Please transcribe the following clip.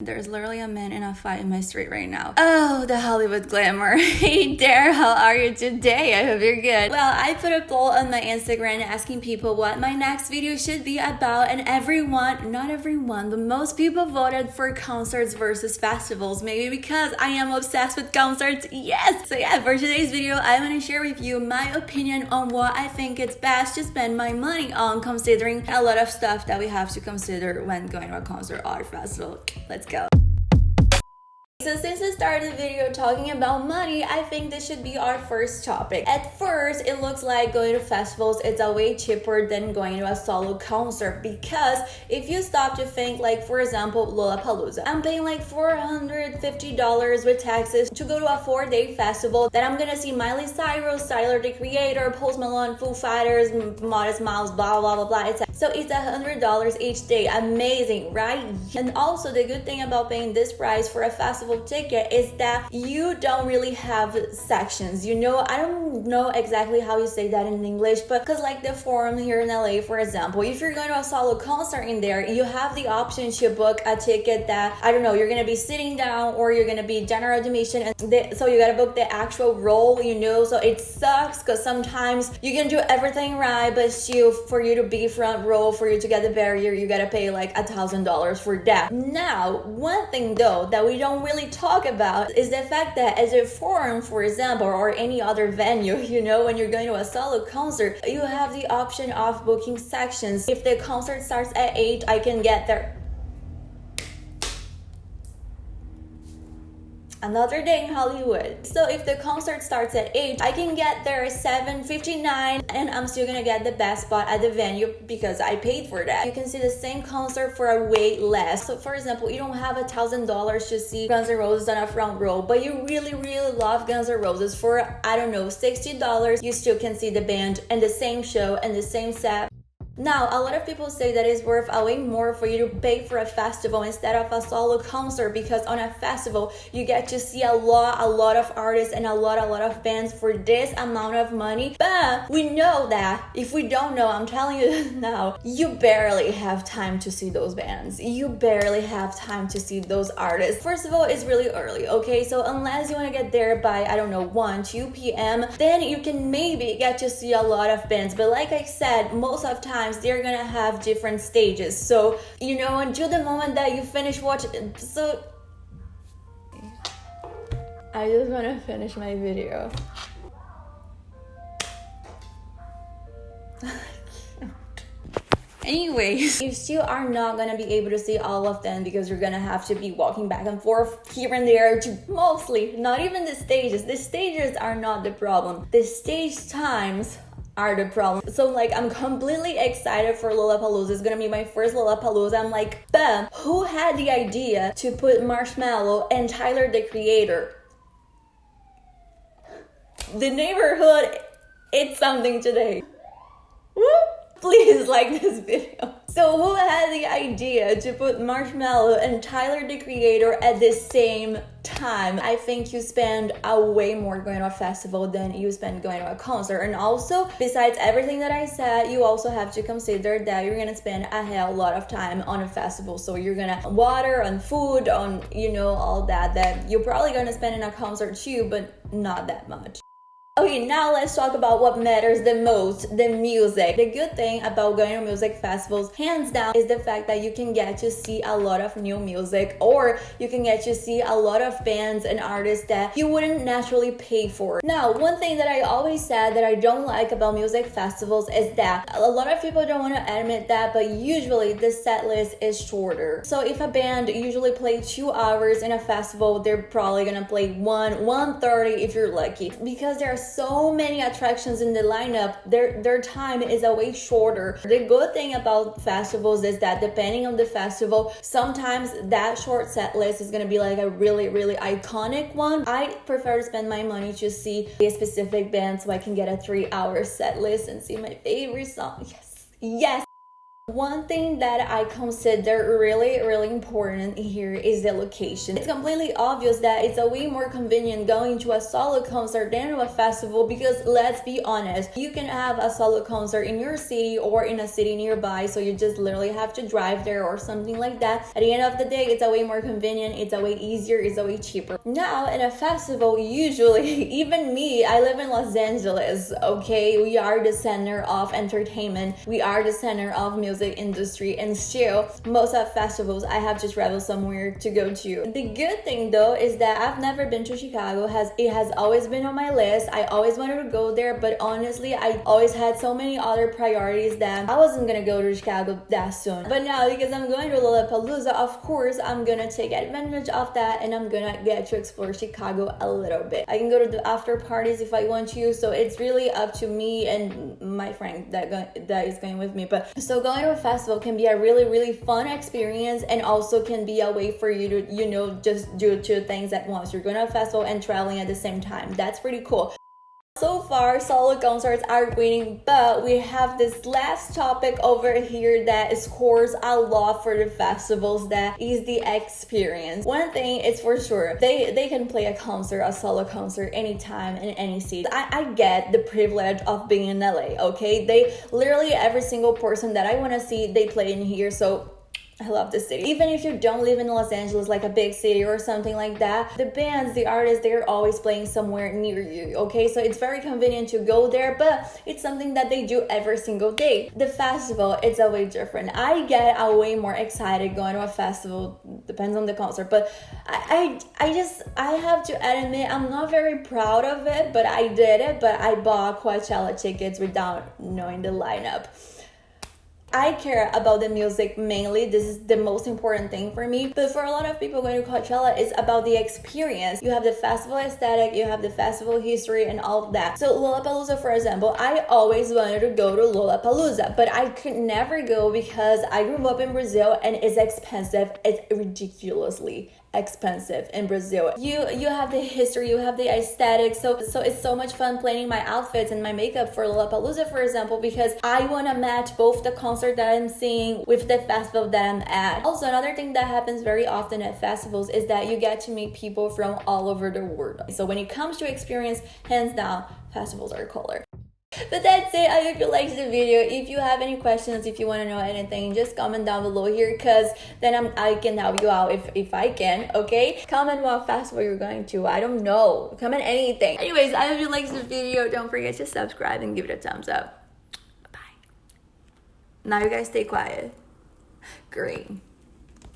There's literally a man in a fight in my street right now. Oh, the Hollywood glamour. Hey there, how are you today? I hope you're good. Well, I put a poll on my Instagram asking people what my next video should be about, and everyone, not everyone, but most people voted for concerts versus festivals. Maybe because I am obsessed with concerts. Yes! So yeah, for today's video, I'm gonna share with you my opinion on what I think it's best to spend my money on, considering a lot of stuff that we have to consider when going to a concert or festival. Let's go. So since I started the video talking about money, I think this should be our first topic. At first, it looks like going to festivals is a way cheaper than going to a solo concert, because if you stop to think, like for example, Lollapalooza, I'm paying like $450 with taxes to go to a 4-day festival that I'm gonna see Miley Cyrus, Tyler the Creator, Post Malone, Foo Fighters, Modest Mouse, blah blah blah blah, etc. So it's $100 each day. Amazing, right? And also the good thing about paying this price for a festival ticket is that you don't really have sections. You know, I don't know exactly how you say that in English, but because like the Forum here in LA, for example, if you're going to a solo concert in there, you have the option to book a ticket that, I don't know, you're gonna be sitting down or you're gonna be general admission, and so you gotta book the actual row, you know. So it sucks because sometimes you can do everything right, but still for you to be front row, for you to get the barrier, you gotta pay like $1,000 for that. Now, one thing though that we don't really talk about is the fact that as a Forum, for example, or any other venue, you know, when you're going to a solo concert, you have the option of booking sections. If the concert starts at 8, I can get there another day in Hollywood. So if the concert starts at 8, I can get there at 7:59, and I'm still gonna get the best spot at the venue because I paid for that. You can see the same concert for a way less. So for example, you don't have $1,000 to see Guns N' Roses on a front row, but you really love Guns N' Roses. For, I don't know, $60, you still can see the band and the same show and the same set. Now, a lot of people say that it's worth a way more for you to pay for a festival instead of a solo concert, because on a festival you get to see a lot of artists and a lot of bands for this amount of money. But we know that if we don't know, I'm telling you now, you barely have time to see those bands. You barely have time to see those artists. First of all, it's really early, okay? So unless you want to get there by, I don't know, 1, 2 p.m., then you can maybe get to see a lot of bands. But like I said, most of the time they're gonna have different stages, so you know, until the moment that you finish watching. So I just want to finish my video. Anyways, you still are not gonna be able to see all of them because you're gonna have to be walking back and forth here and there to mostly, not even the stages. The stages are not the problem. The stage times are the problem. So like, I'm completely excited for Lollapalooza. It's gonna be my first Lollapalooza. I'm like, bam, who had the idea to put Marshmello and Tyler the Creator? The neighborhood, it's something today. Woo! Please like this video. So who had the idea to put Marshmello and Tyler the Creator at the same time? I think you spend a way more going to a festival than you spend going to a concert. And also, besides everything that I said, you also have to consider that you're gonna spend a hell lot of time on a festival. So you're gonna water, on food, on, you know, all that you're probably gonna spend in a concert too, but not that much. Okay, now let's talk about what matters the most, the music. The good thing about going to music festivals, hands down, is the fact that you can get to see a lot of new music, or you can get to see a lot of bands and artists that you wouldn't naturally pay for. Now, one thing that I always said that I don't like about music festivals is that a lot of people don't want to admit that, but usually the set list is shorter. So if a band usually plays 2 hours in a festival, they're probably gonna play 1:30 if you're lucky, because there are so many attractions in the lineup. Their time is a way shorter. The good thing about festivals is that depending on the festival, sometimes that short set list is gonna be like a really iconic one. I prefer to spend my money to see a specific band so I can get a 3-hour set list and see my favorite song. Yes. One thing that I consider really important here is the location. It's completely obvious that it's a way more convenient going to a solo concert than to a festival, because let's be honest, you can have a solo concert in your city or in a city nearby, so you just literally have to drive there or something like that. At the end of the day, it's a way more convenient, it's a way easier, it's a way cheaper. Now in a festival, usually, even me, I live in Los Angeles, okay? We are the center of entertainment, we are the center of music industry, and still most of festivals I have to travel somewhere to go to. The good thing though is that I've never been to Chicago. It has always been on my list. I always wanted to go there, but honestly I always had so many other priorities that I wasn't gonna go to Chicago that soon. But now, because I'm going to Lollapalooza, of course I'm gonna take advantage of that, and I'm gonna get to explore Chicago a little bit. I can go to the after parties if I want to, so it's really up to me and my friend that is going with me. But so going to a festival can be a really fun experience, and also can be a way for you to, you know, just do two things at once. You're going to a festival and traveling at the same time. That's pretty cool. So far, solo concerts are winning, but we have this last topic over here that scores a lot for the festivals, that is the experience. One thing is for sure, they can play a solo concert anytime in any city. I get the privilege of being in LA, okay? They literally, every single person that I want to see, they play in here, so I love this city. Even if you don't live in Los Angeles, like a big city or something like that, the bands, the artists, they're always playing somewhere near you, okay? So it's very convenient to go there, but it's something that they do every single day. The festival, it's a way different. I get a way more excited going to a festival, depends on the concert, but I have to admit, I'm not very proud of it, but I did it. But I bought Coachella tickets without knowing the lineup. I care about the music mainly. This is the most important thing for me. But for a lot of people going to Coachella, it's about the experience. You have the festival aesthetic, you have the festival history, and all of that. So Lollapalooza, for example, I always wanted to go to Lollapalooza, but I could never go because I grew up in Brazil and it's expensive. It's ridiculously expensive in Brazil. You have the history, you have the aesthetic, so it's so much fun planning my outfits and my makeup for Lollapalooza, for example, because I want to match both the concert that I'm seeing with the festival that I'm at. Also, another thing that happens very often at festivals is that you get to meet people from all over the world. So when it comes to experience, hands down, festivals are cooler. But that's it. I hope you liked the video. If you have any questions, if you want to know anything, just comment down below here, because then I can help you out if I can, okay? Comment what festival you're going to. I don't know. Comment anything. Anyways, I hope you liked the video. Don't forget to subscribe and give it a thumbs up. Bye. Now you guys stay quiet. Great.